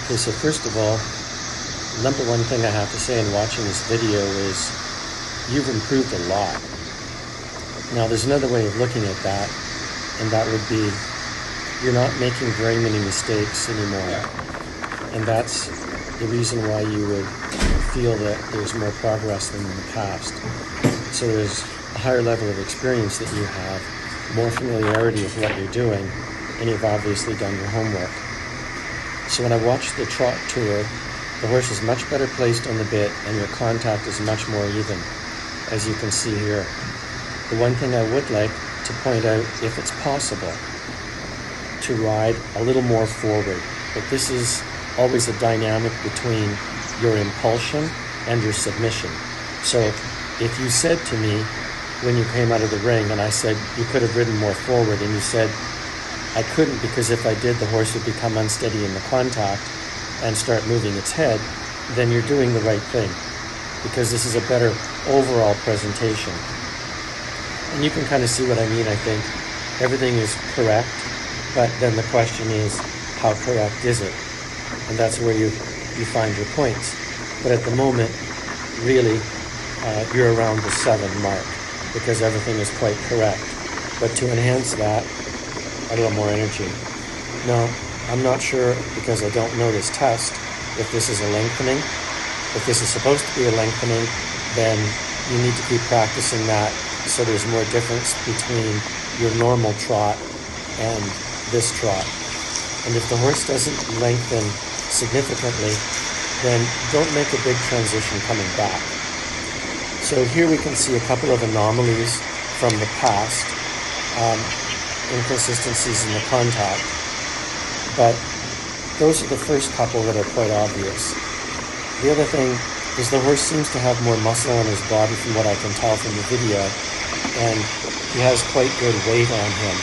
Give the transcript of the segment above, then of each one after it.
Okay, so first of all, number one thing I have to say in watching this video is you've improved a lot. Now there's another way of looking at that, and that would be you're not making very many mistakes anymore. And that's the reason why you would feel that there's more progress than in the past. So there's a higher level of experience that you have, more familiarity with what you're doing, and you've obviously done your homework. So when I watched the trot tour, the horse is much better placed on the bit and your contact is much more even, as you can see here. The one thing I would like to point out, if it's possible, to ride a little more forward. But this is always a dynamic between your impulsion and your submission. So if you said to me when you came out of the ring and I said you could have ridden more forward, and you said I couldn't because if I did the horse would become unsteady in the contact and start moving its head, then you're doing the right thing, because this is a better overall presentation. And you can kind of see what I mean. I think everything is correct, but then the question is, how correct is it? And that's where you find your points. But at the moment, really, you're around the 7 mark, because everything is quite correct. But to enhance that, a little more energy. Now, I'm not sure, because I don't know this test, if this is a lengthening. If this is supposed to be a lengthening, then you need to keep practicing that so there's more difference between your normal trot and this trot. And if the horse doesn't lengthen significantly, then don't make a big transition coming back. So here we can see a couple of anomalies from the past, inconsistencies in the contact, but those are the first couple that are quite obvious. The other thing is the horse seems to have more muscle on his body from what I can tell from the video, and he has quite good weight on him.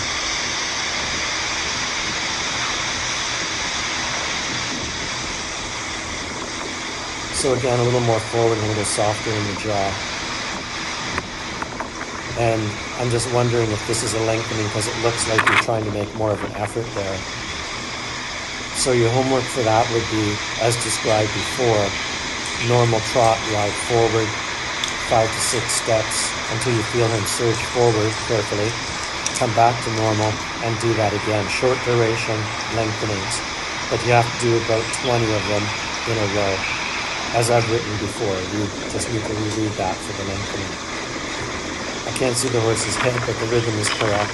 So again, a little more forward, a little softer in the jaw. And I'm just wondering if this is a lengthening, because it looks like you're trying to make more of an effort there. So your homework for that would be, as described before, normal trot, ride forward 5 to 6 steps until you feel him surge forward carefully, come back to normal, and do that again. Short duration lengthenings, but you have to do about 20 of them in a row. As I've written before, you just need to reread that for the lengthening. I can't see the horse's head, but the rhythm is correct.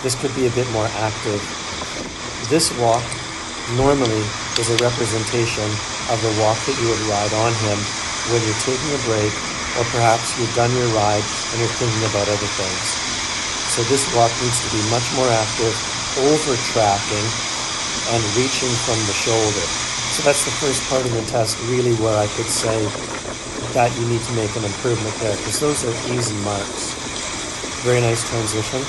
This could be a bit more active. This walk normally is a representation of the walk that you would ride on him when you're taking a break, or perhaps you've done your ride and you're thinking about other things. So this walk needs to be much more active, over tracking and reaching from the shoulder. So that's the first part of the test, really, where I could say that you need to make an improvement there, because those are easy marks. Very nice transition.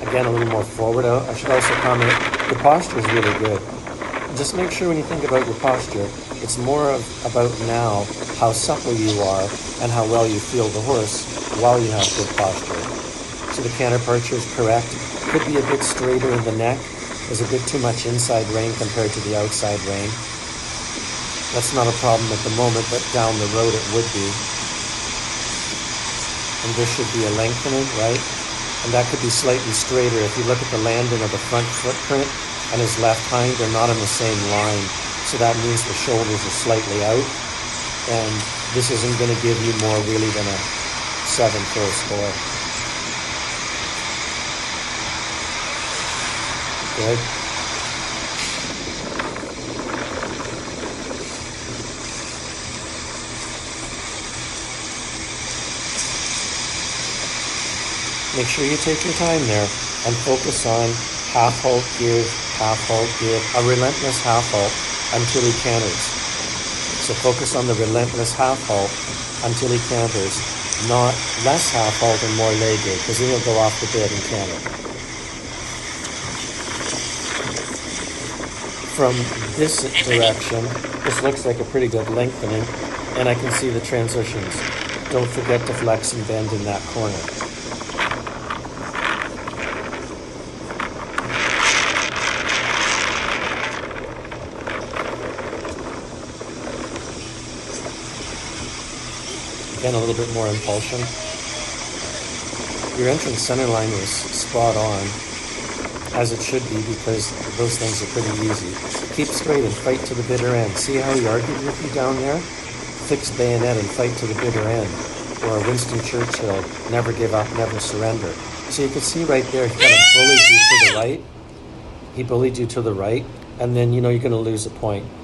Again, a little more forward. I should also comment, the posture is really good. Just make sure when you think about your posture, it's more about now how supple you are and how well you feel the horse while you have good posture. So the canter departure is correct. Could be a bit straighter in the neck. There's a bit too much inside rein compared to the outside rein. That's not a problem at the moment, but down the road it would be. And this should be a lengthening, right? And that could be slightly straighter. If you look at the landing of the front footprint and his left hind, they're not on the same line. So that means the shoulders are slightly out. And this isn't going to give you more really than a 7 for a score. Good. Make sure you take your time there and focus on half halt give, a relentless half halt until he canters. So focus on the relentless half halt until he canters, not less half halt and more leg gig, because then he'll go off the bit and canter. from this direction, this looks like a pretty good lengthening, and I can see the transitions. Don't forget to flex and bend in that corner. Again, a little bit more impulsion. Your entrance center line is spot on, as it should be, because those things are pretty easy. Keep straight and fight to the bitter end. See how he argued with you down there? Fixed bayonet and fight to the bitter end. Or Winston Churchill, never give up, never surrender. So you can see right there, he kind of bullied you to the right. He bullied you to the right, and then, you're going to lose a point.